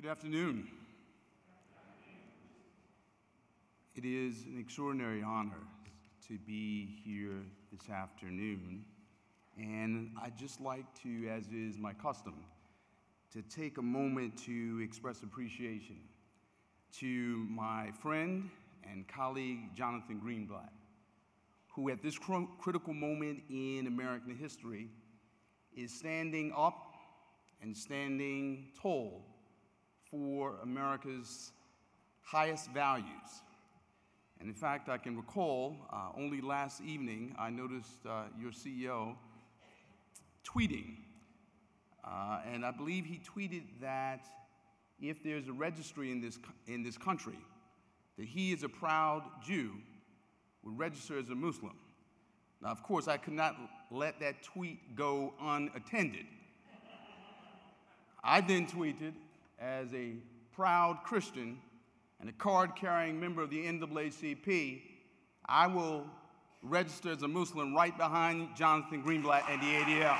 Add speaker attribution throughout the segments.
Speaker 1: Good afternoon. It is an extraordinary honor to be here this afternoon, and I'd just like to, as is my custom, to take a moment to express appreciation to my friend and colleague, Jonathan Greenblatt, who at this critical moment in American history is standing up and standing tall for America's highest values. And in fact, I can recall only last evening I noticed your CEO tweeting, and I believe he tweeted that if there's a registry in this country, that he is a proud Jew, would register as a Muslim. Now, of course, I could not let that tweet go unattended. I then tweeted, as a proud Christian and a card-carrying member of the NAACP, I will register as a Muslim right behind Jonathan Greenblatt and the ADL.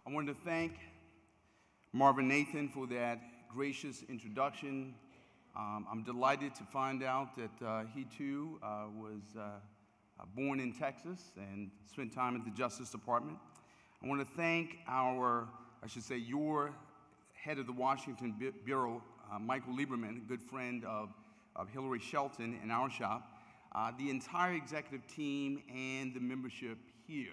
Speaker 1: I wanted to thank Marvin Nathan for that gracious introduction. I'm delighted to find out that he too was born in Texas and spent time at the Justice Department. I want to thank your head of the Washington Bureau, Michael Lieberman, a good friend of Hillary Shelton in our shop, the entire executive team, and the membership here.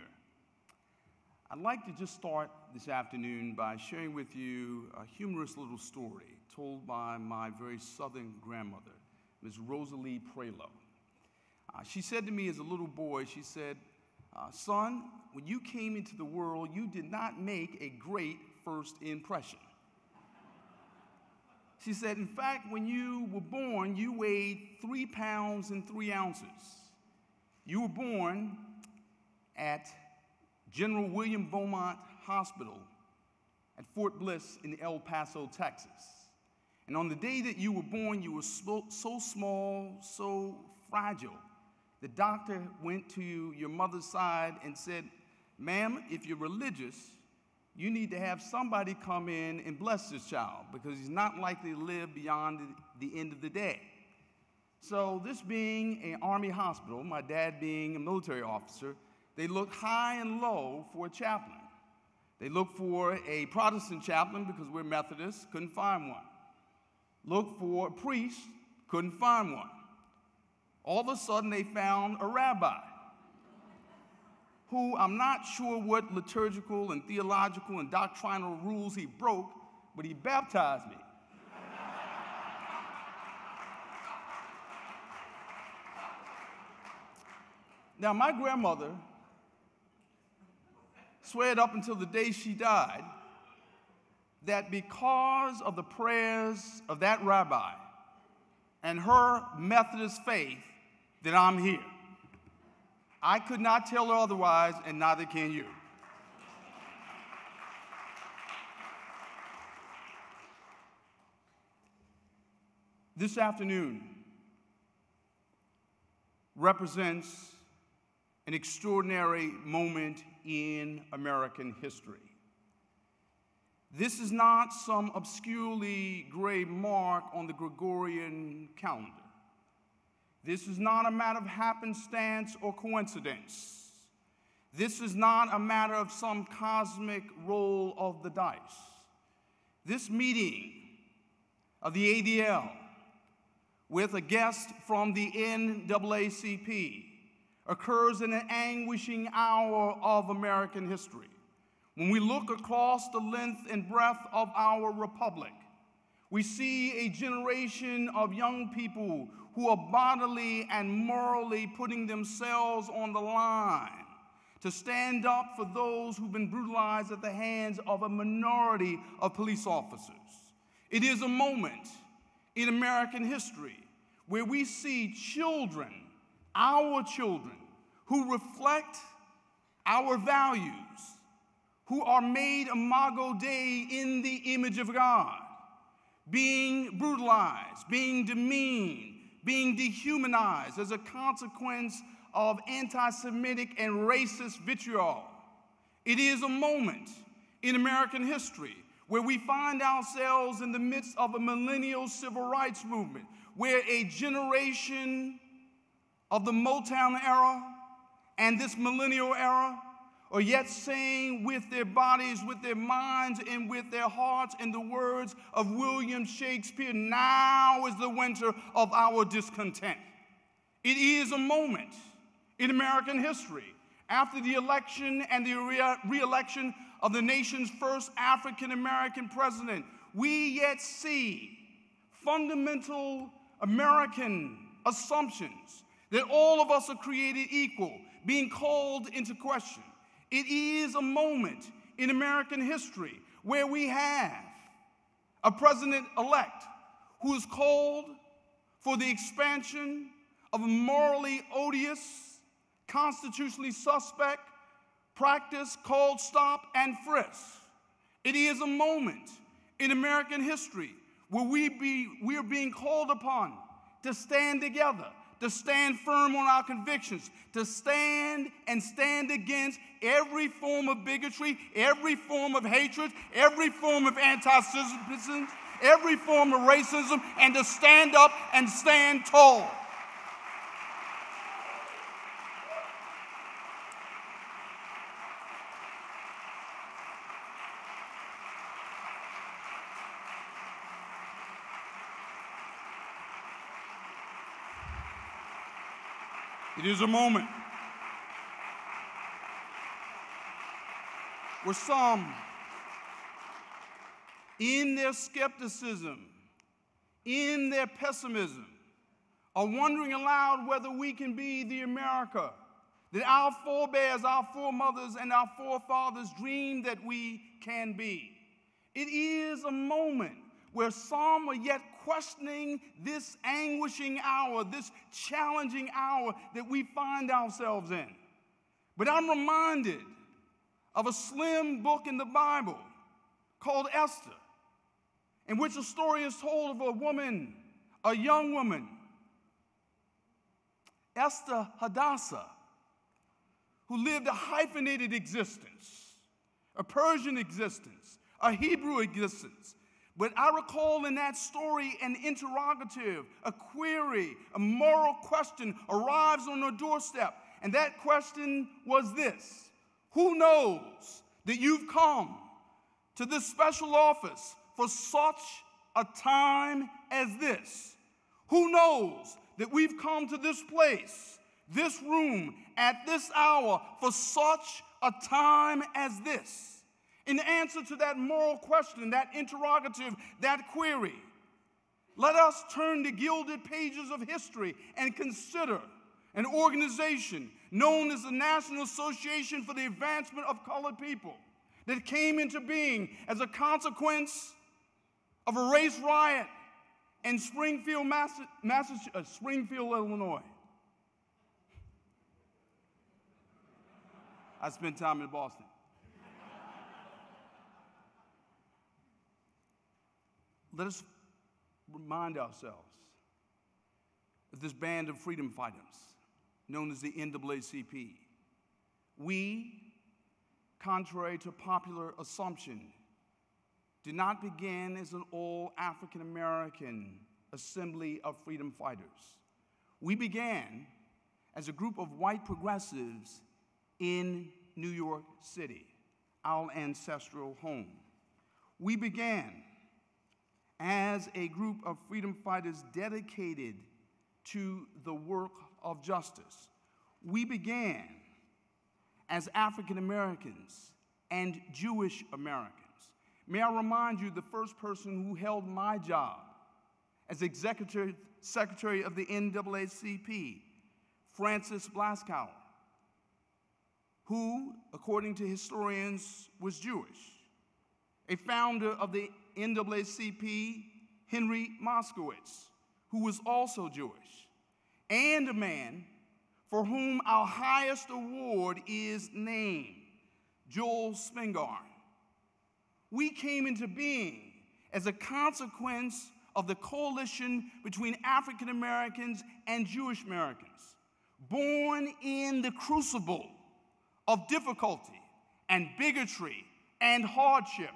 Speaker 1: I'd like to just start this afternoon by sharing with you a humorous little story told by my very Southern grandmother, Ms. Rosalie Prelo. She said to me as a little boy, she said, son, when you came into the world, you did not make a great first impression. She said, in fact, when you were born, you weighed 3 pounds and 3 ounces. You were born at General William Beaumont Hospital at Fort Bliss in El Paso, Texas. And on the day that you were born, you were so small, so fragile. The doctor went to your mother's side and said, ma'am, if you're religious, you need to have somebody come in and bless this child because he's not likely to live beyond the end of the day. So this being an Army hospital, my dad being a military officer, they looked high and low for a chaplain. They looked for a Protestant chaplain because we're Methodists, couldn't find one. Looked for a priest, couldn't find one. All of a sudden, they found a rabbi who I'm not sure what liturgical and theological and doctrinal rules he broke, but he baptized me. Now, my grandmother sweared up until the day she died that because of the prayers of that rabbi and her Methodist faith that I'm here. I could not tell her otherwise, and neither can you. This afternoon represents an extraordinary moment in American history. This is not some obscurely gray mark on the Gregorian calendar. This is not a matter of happenstance or coincidence. This is not a matter of some cosmic roll of the dice. This meeting of the ADL with a guest from the NAACP occurs in an anguishing hour of American history. When we look across the length and breadth of our republic, we see a generation of young people who are bodily and morally putting themselves on the line to stand up for those who've been brutalized at the hands of a minority of police officers. It is a moment in American history where we see children, our children, who reflect our values, who are made imago Dei in the image of God, being brutalized, being demeaned, being dehumanized as a consequence of anti-Semitic and racist vitriol. It is a moment in American history where we find ourselves in the midst of a millennial civil rights movement, where a generation of the Motown era and this millennial era are yet saying with their bodies, with their minds, and with their hearts, in the words of William Shakespeare, now is the winter of our discontent. It is a moment in American history after the election and the re-election of the nation's first African-American president. We yet see fundamental American assumptions that all of us are created equal being called into question. It is a moment in American history where we have a president-elect who is called for the expansion of a morally odious, constitutionally suspect practice called stop and frisk. It is a moment in American history where we are being called upon to stand together, to stand firm on our convictions, to stand against every form of bigotry, every form of hatred, every form of anti-Semitism, every form of racism, and to stand up and stand tall. It is a moment where some, in their skepticism, in their pessimism, are wondering aloud whether we can be the America that our forebears, our foremothers, and our forefathers dreamed that we can be. It is a moment where some are yet questioning this anguishing hour, this challenging hour that we find ourselves in. But I'm reminded of a slim book in the Bible called Esther, in which a story is told of a woman, a young woman, Esther Hadassah, who lived a hyphenated existence, a Persian existence, a Hebrew existence. But I recall in that story an interrogative, a query, a moral question arrives on her doorstep. And that question was this: who knows that you've come to this special office for such a time as this? Who knows that we've come to this place, this room, at this hour for such a time as this? In answer to that moral question, that interrogative, that query, let us turn the gilded pages of history and consider an organization known as the National Association for the Advancement of Colored People that came into being as a consequence of a race riot in Springfield, Illinois. I spent time in Boston. Let us remind ourselves of this band of freedom fighters known as the NAACP. We, contrary to popular assumption, did not begin as an all-African-American assembly of freedom fighters. We began as a group of white progressives in New York City, our ancestral home. We began as a group of freedom fighters dedicated to the work of justice. We began as African Americans and Jewish Americans. May I remind you, the first person who held my job as Executive Secretary of the NAACP, Francis Blaskow, who, according to historians, was Jewish. A founder of the NAACP, Henry Moskowitz, who was also Jewish, and a man for whom our highest award is named, Joel Spingarn. We came into being as a consequence of the coalition between African Americans and Jewish Americans, born in the crucible of difficulty and bigotry and hardship.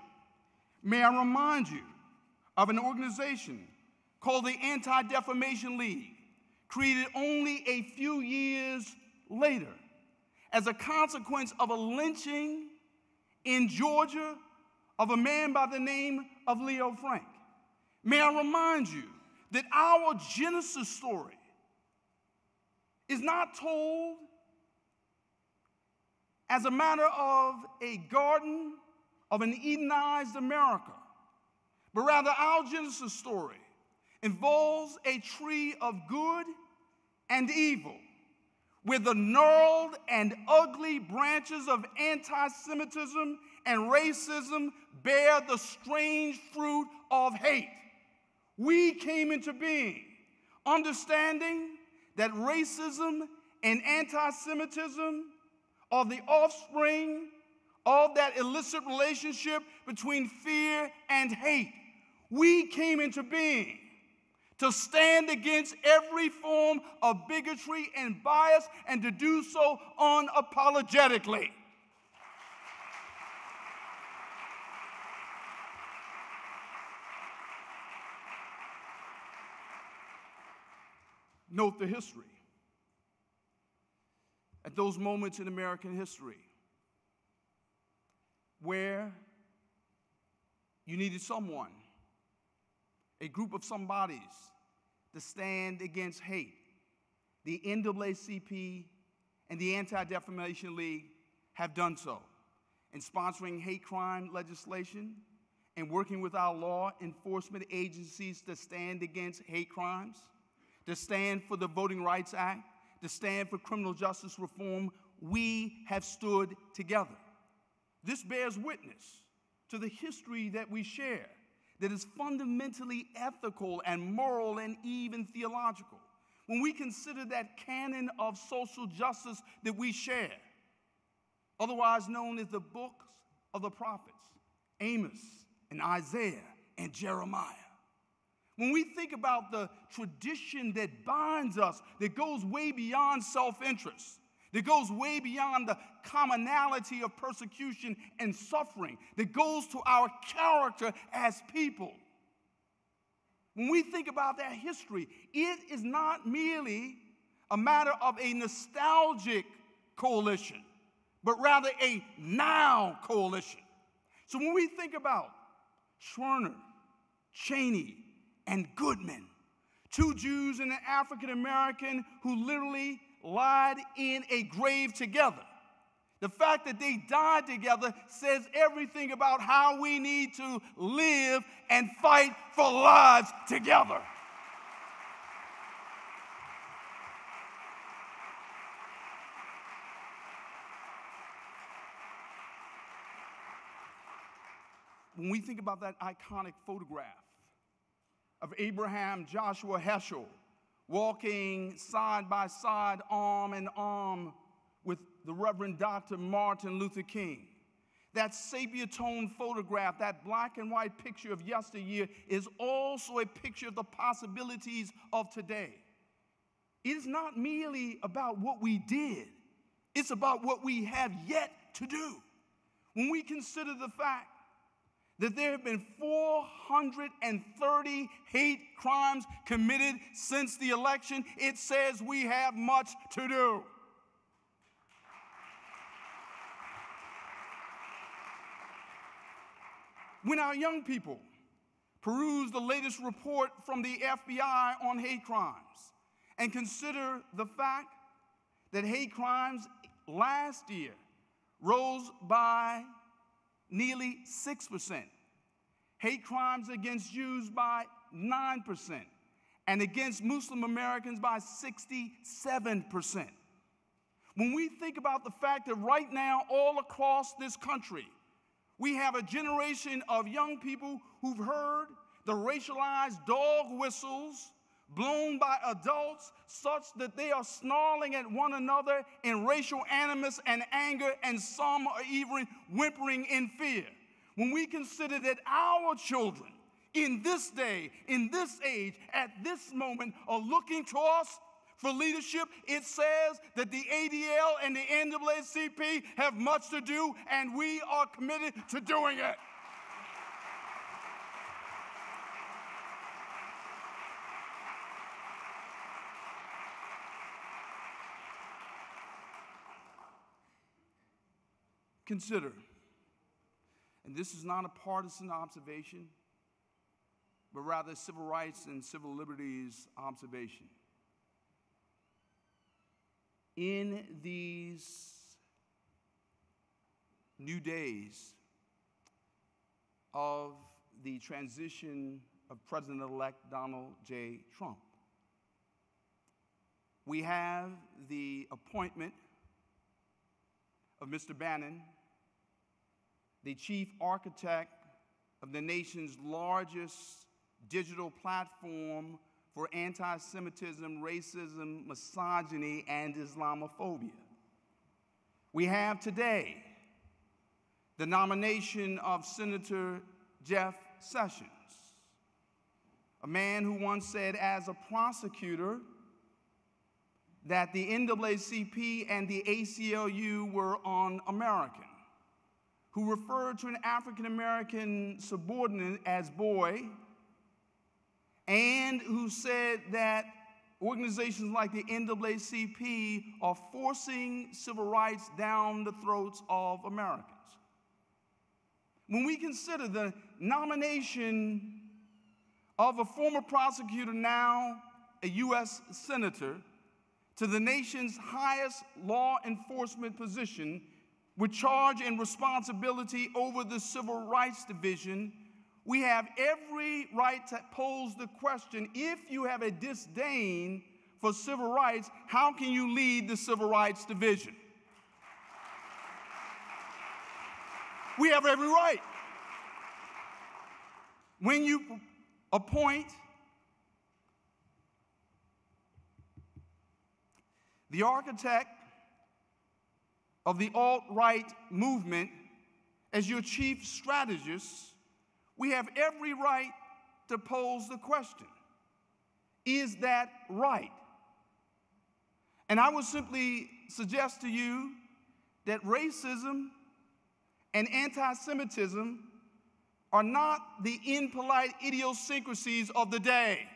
Speaker 1: May I remind you of an organization called the Anti-Defamation League, created only a few years later as a consequence of a lynching in Georgia of a man by the name of Leo Frank. May I remind you that our Genesis story is not told as a matter of a garden of an Edenized America, but rather our Genesis story involves a tree of good and evil, where the gnarled and ugly branches of anti-Semitism and racism bear the strange fruit of hate. We came into being understanding that racism and anti-Semitism are the offspring of that illicit relationship between fear and hate. We came into being to stand against every form of bigotry and bias, and to do so unapologetically. Note the history. At those moments in American history where you needed someone, a group of somebodies, to stand against hate, the NAACP and the Anti-Defamation League have done so in sponsoring hate crime legislation and working with our law enforcement agencies to stand against hate crimes, to stand for the Voting Rights Act, to stand for criminal justice reform. We have stood together. This bears witness to the history that we share, that is fundamentally ethical and moral and even theological. When we consider that canon of social justice that we share, otherwise known as the books of the prophets, Amos and Isaiah and Jeremiah. When we think about the tradition that binds us, that goes way beyond self-interest, that goes way beyond the commonality of persecution and suffering, that goes to our character as people. When we think about that history, it is not merely a matter of a nostalgic coalition, but rather a now coalition. So when we think about Schwerner, Cheney, and Goodman, two Jews and an African American who literally lied in a grave together. The fact that they died together says everything about how we need to live and fight for lives together. When we think about that iconic photograph of Abraham Joshua Heschel walking side by side, arm in arm with the Reverend Dr. Martin Luther King, that sepia-tone photograph, that black and white picture of yesteryear, is also a picture of the possibilities of today. It is not merely about what we did, it's about what we have yet to do. When we consider the fact that there have been 430 hate crimes committed since the election, it says we have much to do. When our young people peruse the latest report from the FBI on hate crimes and consider the fact that hate crimes last year rose by nearly 6%, hate crimes against Jews by 9%, and against Muslim Americans by 67%. When we think about the fact that right now, all across this country, we have a generation of young people who've heard the racialized dog whistles blown by adults such that they are snarling at one another in racial animus and anger, and some are even whimpering in fear. When we consider that our children in this day, in this age, at this moment, are looking to us for leadership, it says that the ADL and the NAACP have much to do, and we are committed to doing it. Consider, and this is not a partisan observation, but rather civil rights and civil liberties observation. In these new days of the transition of President-elect Donald J. Trump, we have the appointment of Mr. Bannon, the chief architect of the nation's largest digital platform for anti-Semitism, racism, misogyny, and Islamophobia. We have today the nomination of Senator Jeff Sessions, a man who once said as a prosecutor that the NAACP and the ACLU were un-American, who referred to an African-American subordinate as boy, and who said that organizations like the NAACP are forcing civil rights down the throats of Americans. When we consider the nomination of a former prosecutor, now a U.S. senator, to the nation's highest law enforcement position with charge and responsibility over the Civil Rights Division, we have every right to pose the question, if you have a disdain for civil rights, how can you lead the Civil Rights Division? We have every right. When you appoint the architect of the alt-right movement as your chief strategist, we have every right to pose the question, is that right? And I would simply suggest to you that racism and anti-Semitism are not the impolite idiosyncrasies of the day.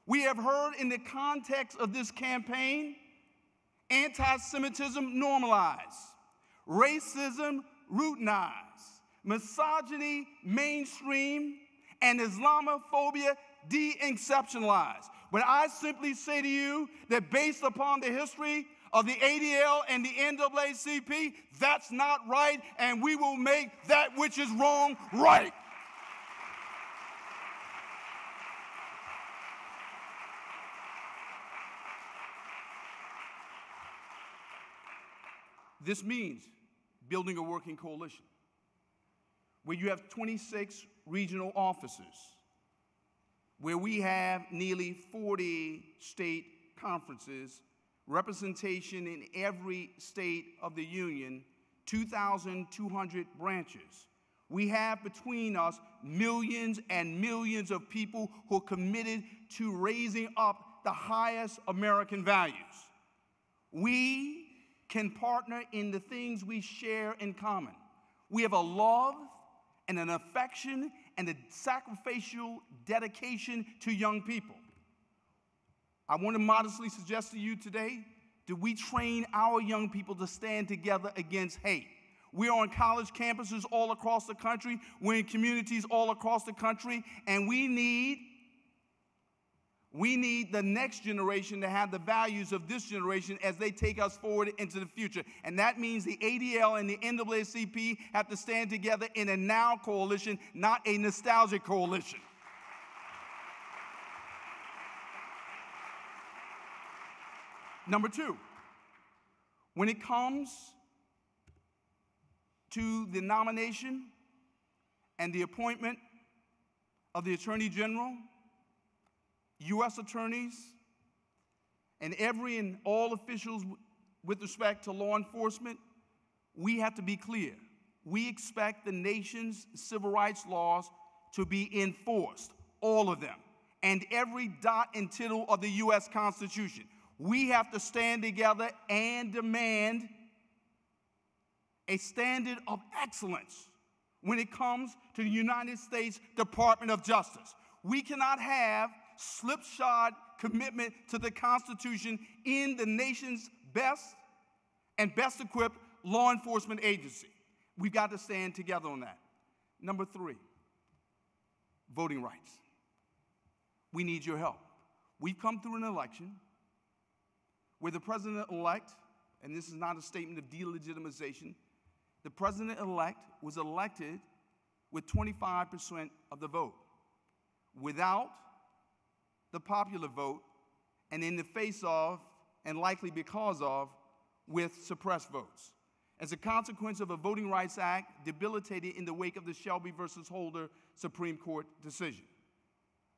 Speaker 1: We have heard in the context of this campaign, anti-Semitism normalized, racism routinized, misogyny mainstream, and Islamophobia de-exceptionalized. But I simply say to you that based upon the history of the ADL and the NAACP, that's not right, and we will make that which is wrong right. This means building a working coalition where you have 26 regional offices, where we have nearly 40 state conferences, representation in every state of the union, 2,200 branches. We have between us millions and millions of people who are committed to raising up the highest American values. We can partner in the things we share in common. We have a love and an affection and a sacrificial dedication to young people. I want to modestly suggest to you today that we train our young people to stand together against hate. We are on college campuses all across the country. We're in communities all across the country, and we need the next generation to have the values of this generation as they take us forward into the future. And that means the ADL and the NAACP have to stand together in a now coalition, not a nostalgic coalition. Number two, when it comes to the nomination and the appointment of the Attorney General, U.S. attorneys, and every and all officials with respect to law enforcement, we have to be clear. We expect the nation's civil rights laws to be enforced, all of them, and every dot and tittle of the U.S. Constitution. We have to stand together and demand a standard of excellence when it comes to the United States Department of Justice. We cannot have slipshod commitment to the Constitution in the nation's best and best equipped law enforcement agency. We've got to stand together on that. Number 3, voting rights. We need your help. We've come through an election where the president-elect, and this is not a statement of delegitimization, the president-elect was elected with 25% of the vote, without the popular vote, and in the face of, and likely because of, with suppressed votes. As a consequence of a Voting Rights Act debilitated in the wake of the Shelby versus Holder Supreme Court decision.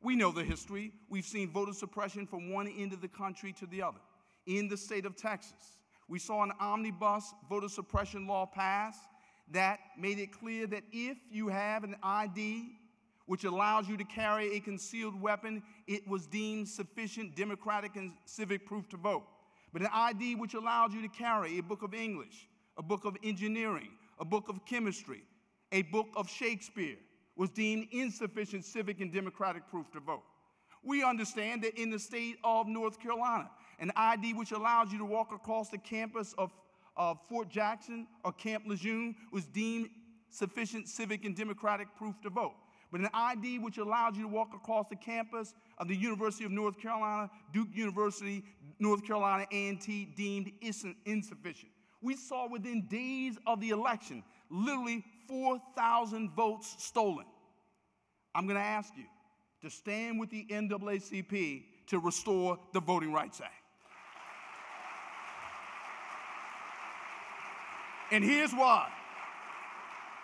Speaker 1: We know the history. We've seen voter suppression from one end of the country to the other. In the state of Texas, we saw an omnibus voter suppression law pass that made it clear that if you have an ID which allows you to carry a concealed weapon, it was deemed sufficient democratic and civic proof to vote. But an ID which allows you to carry a book of English, a book of engineering, a book of chemistry, a book of Shakespeare was deemed insufficient civic and democratic proof to vote. We understand that in the state of North Carolina, an ID which allows you to walk across the campus of Fort Jackson or Camp Lejeune was deemed sufficient civic and democratic proof to vote. But an ID which allows you to walk across the campus of the University of North Carolina, Duke University, North Carolina A&T deemed insufficient. We saw within days of the election, literally 4,000 votes stolen. I'm going to ask you to stand with the NAACP to restore the Voting Rights Act. And here's why.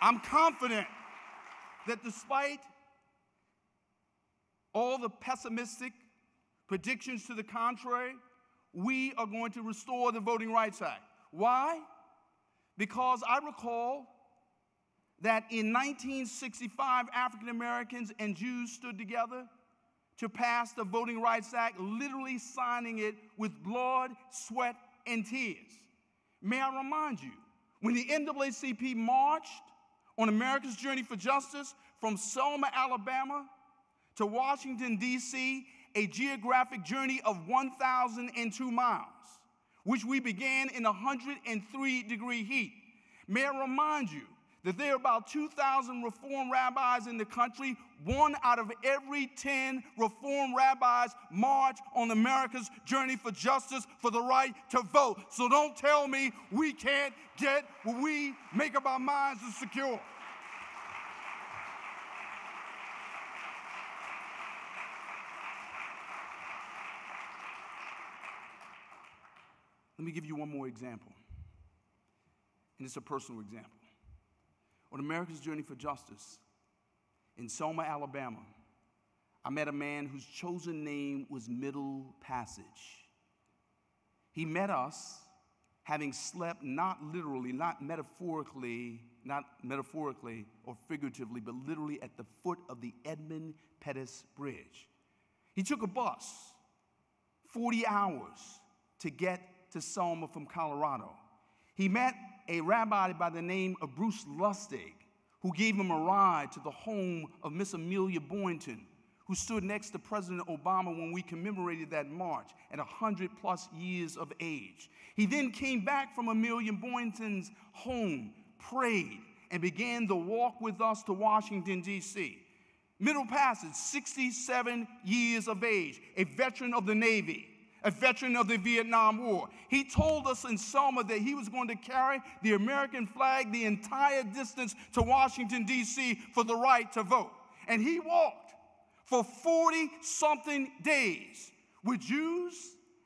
Speaker 1: I'm confident that despite all the pessimistic predictions to the contrary, we are going to restore the Voting Rights Act. Why? Because I recall that in 1965, African Americans and Jews stood together to pass the Voting Rights Act, literally signing it with blood, sweat, and tears. May I remind you, when the NAACP marched on America's journey for justice from Selma, Alabama to Washington, D.C., a geographic journey of 1,002 miles, which we began in 103-degree heat. May I remind you that there are about 2,000 Reform rabbis in the country. 1 out of every 10 Reform rabbis march on America's journey for justice for the right to vote. So don't tell me we can't get what we make up our minds to secure. Let me give you one more example, and it's a personal example. On America's journey for justice, in Selma, Alabama, I met a man whose chosen name was Middle Passage. He met us having slept not literally, not metaphorically or figuratively, but literally at the foot of the Edmund Pettus Bridge. He took a bus, 40 hours to get to Selma from Colorado. He met a rabbi by the name of Bruce Lustig, who gave him a ride to the home of Miss Amelia Boynton, who stood next to President Obama when we commemorated that march at 100+ years of age. He then came back from Amelia Boynton's home, prayed, and began the walk with us to Washington, D.C. Middle Passage, 67 years of age, a veteran of the Navy, a veteran of the Vietnam War. He told us in Selma that he was going to carry the American flag the entire distance to Washington, D.C. for the right to vote. And he walked for 40-something days with Jews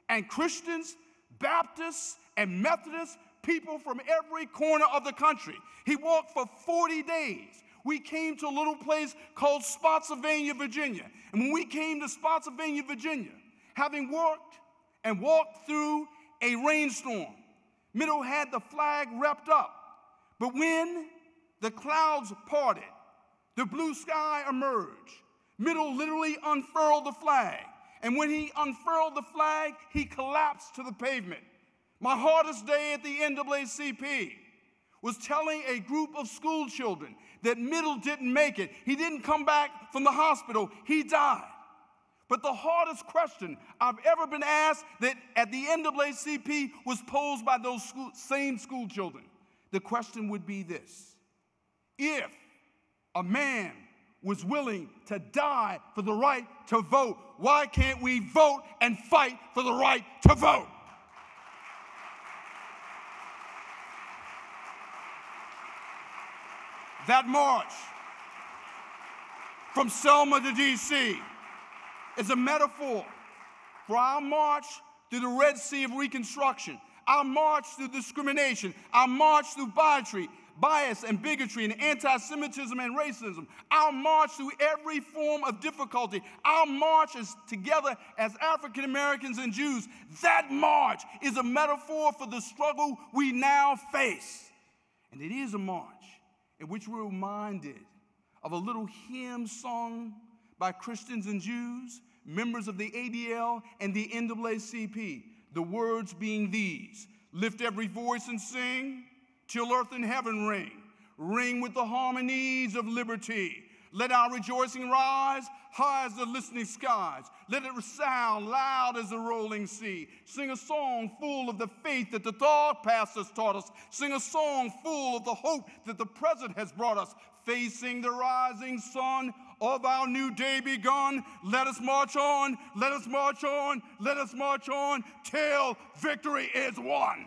Speaker 1: and Christians, Baptists and Methodists, people from every corner of the country. He walked for 40 days. We came to a little place called Spotsylvania, Virginia. And when we came to Spotsylvania, Virginia, having walked through a rainstorm, Middle had the flag wrapped up. But when the clouds parted, the blue sky emerged. Middle literally unfurled the flag. And when he unfurled the flag, he collapsed to the pavement. My hardest day at the NAACP was telling a group of school children that Middle didn't make it. He didn't come back from the hospital. He died. But the hardest question I've ever been asked that at the NAACP was posed by those same school children. The question would be this: if a man was willing to die for the right to vote, why can't we vote and fight for the right to vote? That march from Selma to D.C. is a metaphor for our march through the Red Sea of Reconstruction, our march through discrimination, our march through bias and bigotry and anti-Semitism and racism, our march through every form of difficulty, our march is together as African Americans and Jews. That march is a metaphor for the struggle we now face. And it is a march in which we're reminded of a little hymn sung by Christians and Jews, members of the ADL and the NAACP, the words being these: lift every voice and sing, till earth and heaven ring. Ring with the harmonies of liberty. Let our rejoicing rise high as the listening skies. Let it resound loud as the rolling sea. Sing a song full of the faith that the thought pastors taught us. Sing a song full of the hope that the present has brought us. Facing the rising sun of our new day begun. Let us march on, let us march on, let us march on till victory is won.